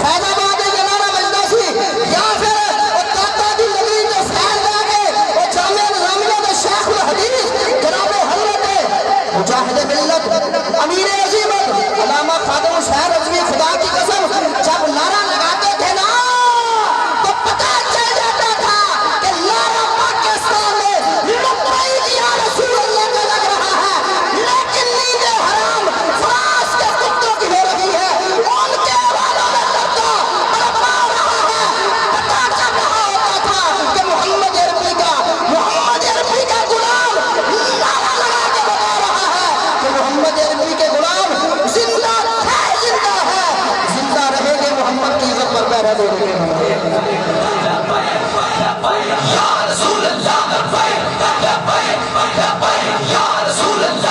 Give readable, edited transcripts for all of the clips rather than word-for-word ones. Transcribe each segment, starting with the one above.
फैजाबाद के जनाना बजदा सी या फिर दाता दी नगरी ते सैर दा के ओ जामिया निजामिया दे शेख उल हदीस जनाब हजरत मुजाहिद मिल्लत अमीर अजीमत अल्लामा खादिम शहर रज़वी खुदा की कसम जब नारा लगाते थे ना तो पता चल जाता था कि नारा पाकिस्तान में लब्बैक या रसूल अल्लाह का लग रहा है, लेकिन नींद हराम फ्रांस के कुत्तों की हो रही है। उनके वालों में डरता बड़बड़ा रहा है। पता चल रहा होता था कि मोहम्मद अरबी का गुलाम नारा लगा के बता रहा है कि मोहम्मद अरबी के गुलाम जिंदा है, जिंदा रहेंगे, मोहम्मद की इज्जत पर पहरा देंगे। या रसूल अल्लाह या रसूल अल्लाह या रसूल अल्लाह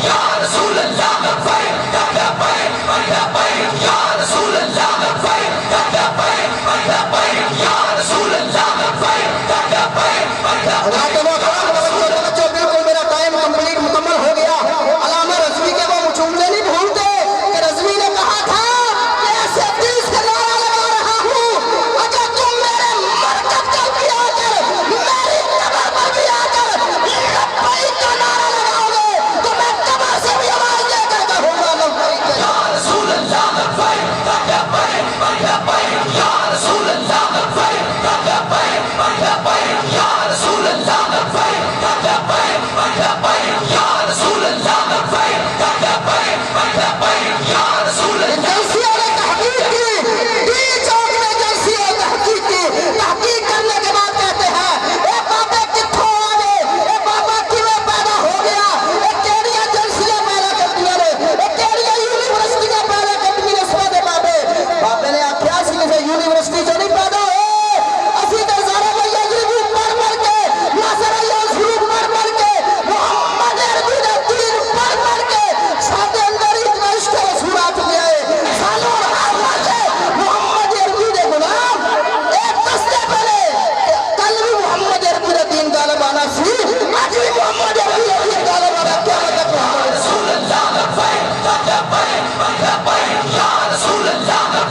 या रसूल अल्लाह या रसूल अल्लाह या रसूल अल्लाह। बिल्कुल मेरा टाइम कंप्लीट मुकम्मल हो गया। अल्लामा रज़वी के वो जुमले नहीं भूलते कि रज़वी ने कहा था कि ऐसे दिल से नारा लगा रहा हूँ, अगर तुम मेरे मरकज का भी आकर मेरी कब्र पर भी आकर लब्बैक का नारा लगाओगे तो मैं कब्र से भी आवाज देकर कहूँगा लब्बैक या रसूल अल्लाह या रसूल अल्लाह या रसूल अल्लाह या रसूल अल्लाह या रसूल जलसियों ने तहकीक की, डी चौक में जलसियों ने तहकीक की। तहकीक करने के बाद कहते हैं ए बाबे कित्थों आ गए, ए बाबा किवें पैदा हो गया, ए केड़ियां जलसियां पैदा करदियां ने, ए केड़ियां यूनिवर्सिटियां पैदा करदियां ने। साडे बाबे ने आख्या सी कि यूनिवर्सिटी चों नहीं पैदा होए, असीं ते ज़ारा भैया जी पढ़ के नासर अल्लाह ज़रूर पढ़ के मोहम्मद अरबी दा दीन पढ़ के साडे अंदर इतना इश्क रसूल आ चुकिया है। सानू हर से मोहम्मद अरबी दे गुलाम एक दस्ते पहले कल भी मोहम्मद अरबी दा दीन गालिब आना सी, आज भी मोहम्मद अरबी दा दीन गालिब आना। क्या मतलब रसूल अल्लाह या रसूल अल्लाह या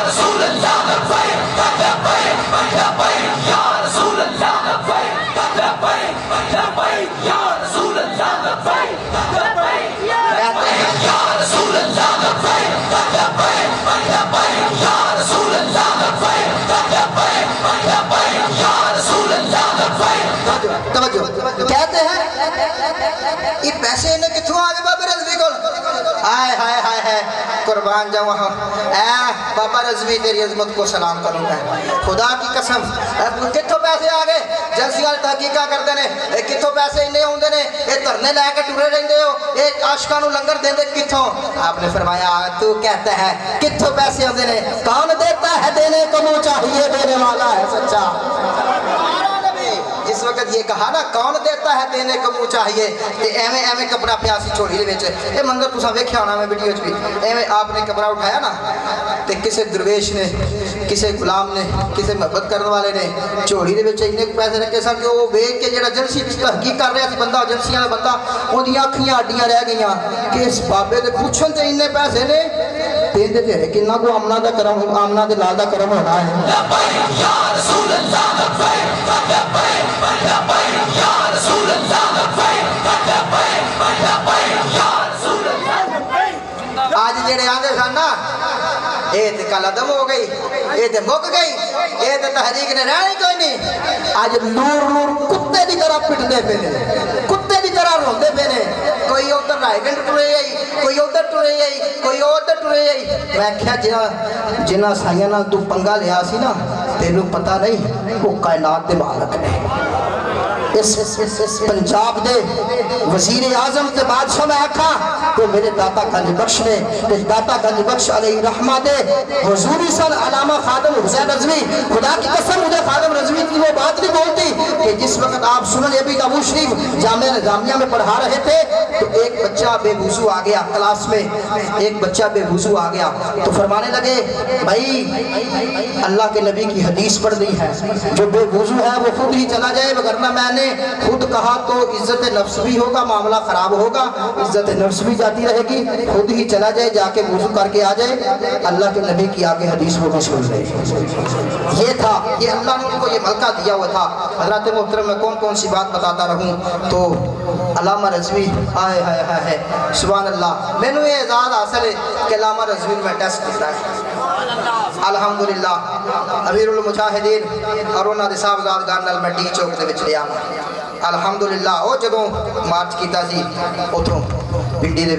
रसूल अल्लाह या रसूल अल्लाह या रसूल अल्लाह या रसूल अल्लाह या रसूल अल्लाह या रसूल अल्लाह। तवज्जो कहते हैं ये पैसे इन्हें कित्थों आ गए बाबा रज़वी को? हाय हाय हाय हाय कुर्बान जाऊँ बाबा रज़वी तेरी अजमत को सलाम करूँगा। खुदा की कसम कित्थों पैसे आ गए? जलसियां तहकीका करते ने कित्थों पैसे इन्ने आउंदे ने, ये धरने लैके टुरे रहिंदे हो, ये आशिकां नूं लंगर देंदे कित्थों? आपने फरमाया तू कहता है कित्थों पैसे आउंदे ने, कौन देता है देने को मुँह चाहिए, देने वाला है सच्चा। इस वक्त ये कहा ना कौन देता है देने को मुँह चाहिए, ते एवें एवें कपड़ा प्यासी झोली दे विच ये मंजर तुसां वेख्या होना मैं वीडियो च भी, एवें आपने कपड़ा उठाया ना ते किसी दरवेश ने, किसी गुलाम ने, किसी मोहब्बत करने वाले ने झोली दे विच इन्ने पैसे रखे सन कि वो वेख के जेड़ा जलसी तहकीक कर रहा सी बंदा, जलसियां दा बंदा, ओदियां अखियां अड्डियां रह गईयां कि इस बाबे दे पुछण ते इन्ने पैसे ने देंदे ते है किन्ना को आमना दा करम, आमना दे लाल दा करम होना है। या रसूल अल्लाह या रसूल अल्लाह या रसूल अल्लाह। आज जेड़े आंदे सन ना ये ते कल अदम हो गई, ये ते मुक गई, ये ते तहरीक ने रहना ही कोई नहीं। आज नूर नूर कुत्ते की तरह पिटते पे ने, कुत्ते की तरह रोंदे पे ने। कोई उधर रायगंज टुरे आई, कोई उधर टुरे आई, कोई उधर टुरे आई। मैं क्या जिन्ना साइया नाल तू पंगा लिया सी ना, तेनू पता नहीं वो कायनात दे मालक ने। इस पंजाब दे वजीर आजम के बादशाह ने आखा तो मेरे दाता गंज बख्श ने, दाता गंज बख्श अलैहि रहमा दे हुजूरी सन अल्लामा खादिम हुसैन रज़वी। खुदा की कसम मुझे खादिम रज़वी की वो बात नहीं बोलती कि जिस वक्त आप सुनन अबी दाऊद शरीफ जामिया निज़ामिया में पढ़ा रहे थे तो एक बच्चा बेवुज़ू आ गया क्लास में, एक बच्चा बेवुज़ू आ गया तो फरमाने लगे भाई अल्लाह के नबी की हदीस पढ़ दी है, जो बेवुज़ू है वो खुद ही चला जाए, वरना मैंने نے خود کہا تو عزت نفس بھی ہوگا، معاملہ خراب ہوگا، عزت نفس بھی جاتی رہے گی، خود ہی چلا جائے، جا کے وضو کر کے آ جائے، اللہ کے نبی کی آگے حدیث وہ بھی سن لے۔ یہ تھا، یہ اللہ نے ان کو یہ ملکہ دیا ہوا تھا۔ حضرات محترم، میں کون کون سی بات بتاتا رہوں تو علامہ رضوی آئے ہائے ہائے سبحان اللہ، میں نے یہ اعزاز حاصل ہے کہ علامہ رضوی میں ٹیسٹ کیتا ہے الحمدللہ، امیر المجاہدین اور انہاں دے صاحبزادگان نال میں ڈی چوک دے وچ لیا الحمدللہ۔ وہ جدوں مارچ کیتا سی اتھوں پنڈی دے